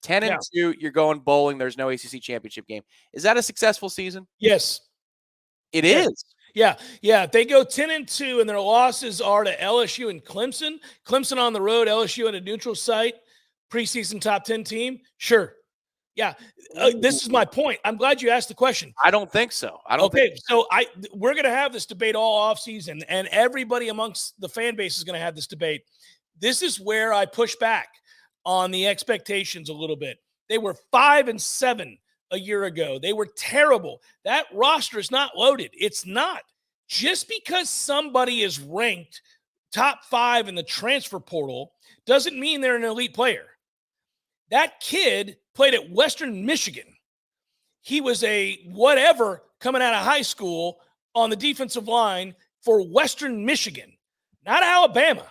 10-2, you're going bowling. There's no ACC championship game. Is that a successful season? Yes. It is. Yeah. If they go 10-2 and their losses are to LSU and Clemson on the road, LSU at a neutral site, preseason top 10 team, sure. Yeah, this is my point. I'm glad you asked the question. I don't think so. So we're going to have this debate all offseason, and everybody amongst the fan base is going to have this debate. This is where I push back on the expectations a little bit. They were 5-7 a year ago. They were terrible. That roster is not loaded. It's not. Just because somebody is ranked top 5 in the transfer portal doesn't mean they're an elite player. That kid played at Western Michigan. He was a whatever coming out of high school on the defensive line for Western Michigan, not Alabama.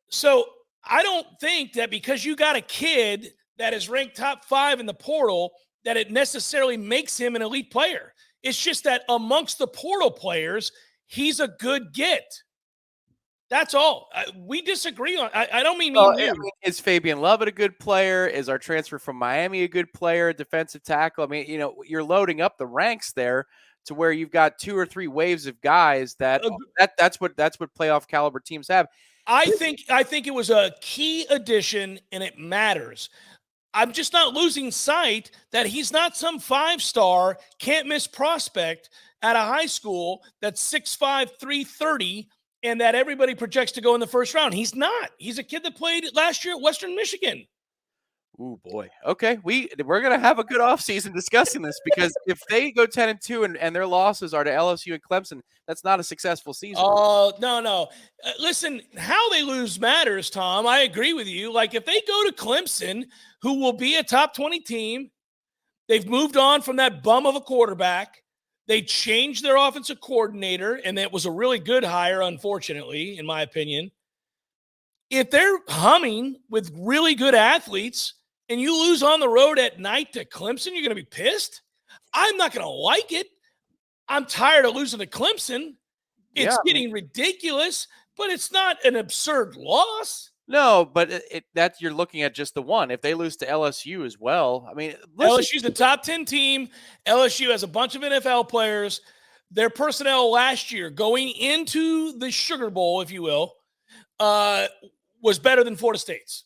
So I don't think that because you got a kid that is ranked top 5 in the portal that it necessarily makes him an elite player. It's just that amongst the portal players, he's a good get. That's all. We disagree on. I don't mean is Fabian Lovett a good player? Is our transfer from Miami a good player, defensive tackle? I mean, you're loading up the ranks there to where you've got 2 or 3 waves of guys that's what playoff caliber teams have. I think it was a key addition, and it matters. I'm just not losing sight that he's not some 5-star, can't-miss prospect at a high school that's 6'5", 330, and that everybody projects to go in the first round. He's not. He's a kid that played last year at Western Michigan. Ooh, boy. Okay, we're going to have a good offseason discussing this, because if they go 10-2 and their losses are to LSU and Clemson, that's not a successful season. Oh, no. Listen, how they lose matters, Tom. I agree with you. Like, if they go to Clemson, who will be a top 20 team, they've moved on from that bum of a quarterback. They changed their offensive coordinator, and that was a really good hire, unfortunately, in my opinion. If they're humming with really good athletes and you lose on the road at night to Clemson, you're going to be pissed? I'm not going to like it. I'm tired of losing to Clemson. It's getting ridiculous, but it's not an absurd loss. No, but that you're looking at just the one. If they lose to LSU as well, I mean, LSU's the top 10 team. LSU has a bunch of NFL players. Their personnel last year going into the Sugar Bowl, if you will, was better than Florida State's.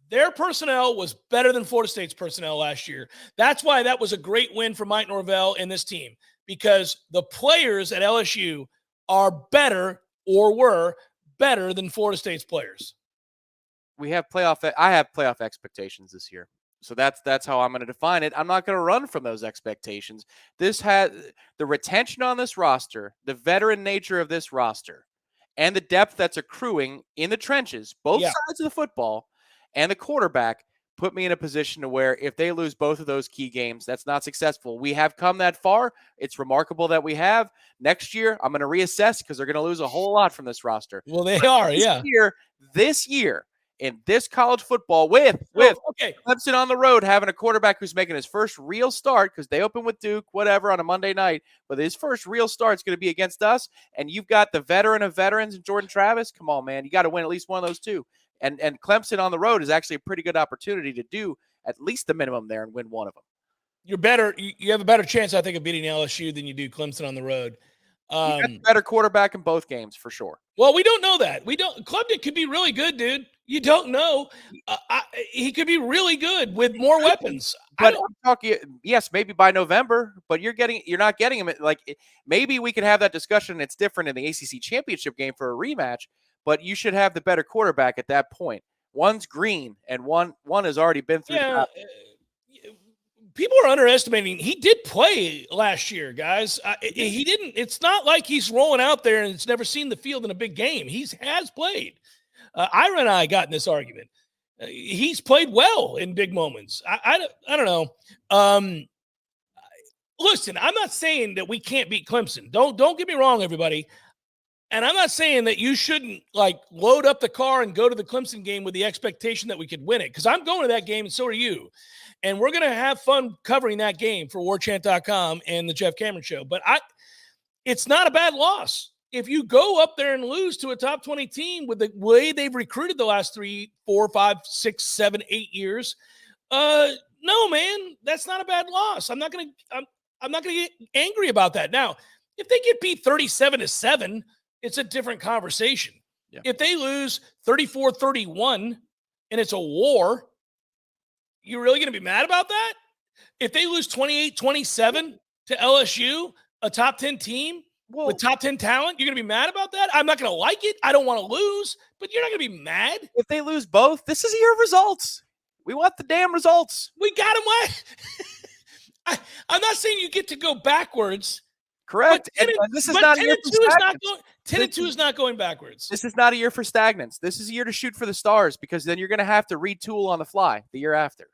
Their personnel was better than Florida State's personnel last year. That's why that was a great win for Mike Norvell and this team, because the players at LSU are better or were better than Florida State's players. I have playoff expectations this year. So that's how I'm going to define it. I'm not going to run from those expectations. This has the retention on this roster, the veteran nature of this roster, and the depth that's accruing in the trenches, both sides of the football, and the quarterback put me in a position to where if they lose both of those key games, that's not successful. We have come that far. It's remarkable that we have. Next year, I'm going to reassess because they're going to lose a whole lot from this roster. Well, they are, This year, in this college football with Clemson on the road, having a quarterback who's making his first real start, because they open with Duke, whatever, on a Monday night, but his first real start is going to be against us, and you've got the veteran of veterans in Jordan Travis. Come on, man. You got to win at least one of those two. And Clemson on the road is actually a pretty good opportunity to do at least the minimum there and win one of them. You're better. You have a better chance, I think, of beating LSU than you do Clemson on the road. You got the better quarterback in both games, for sure. Well, we don't know that. Clemson could be really good, dude. You don't know. He could be really good with more weapons. But I'm talking, yes, maybe by November, but you're not getting him. Maybe we could have that discussion. It's different in the ACC championship game for a rematch, but you should have the better quarterback at that point. One's green, and one has already been through. Yeah, people are underestimating. He did play last year, guys. He didn't. It's not like he's rolling out there and it's never seen the field in a big game. He has played. Ira and I got in this argument. He's played well in big moments. I don't know. Listen, I'm not saying that we can't beat Clemson. Don't get me wrong, everybody. And I'm not saying that you shouldn't load up the car and go to the Clemson game with the expectation that we could win it, because I'm going to that game and so are you. And we're going to have fun covering that game for Warchant.com and the Jeff Cameron Show. But it's not a bad loss. If you go up there and lose to a top 20 team with the way they've recruited the last 3, 4, 5, 6, 7, 8 years, No, man, that's not a bad loss. I'm not gonna get angry about that. Now, if they get beat 37-7, it's a different conversation. Yeah. If they lose 34-31 and it's a war, you're really gonna be mad about that? If they lose 28-27 to LSU, a top 10 team with top 10 talent, you're going to be mad about that? I'm not going to like it. I don't want to lose, but you're not going to be mad. If they lose both, this is a year of results. We want the damn results. We got them wet. I'm not saying you get to go backwards. Correct. And this is not a year for stagnance. 10-2 is not going backwards. This is not a year for stagnance. This is a year to shoot for the stars, because then you're going to have to retool on the fly the year after.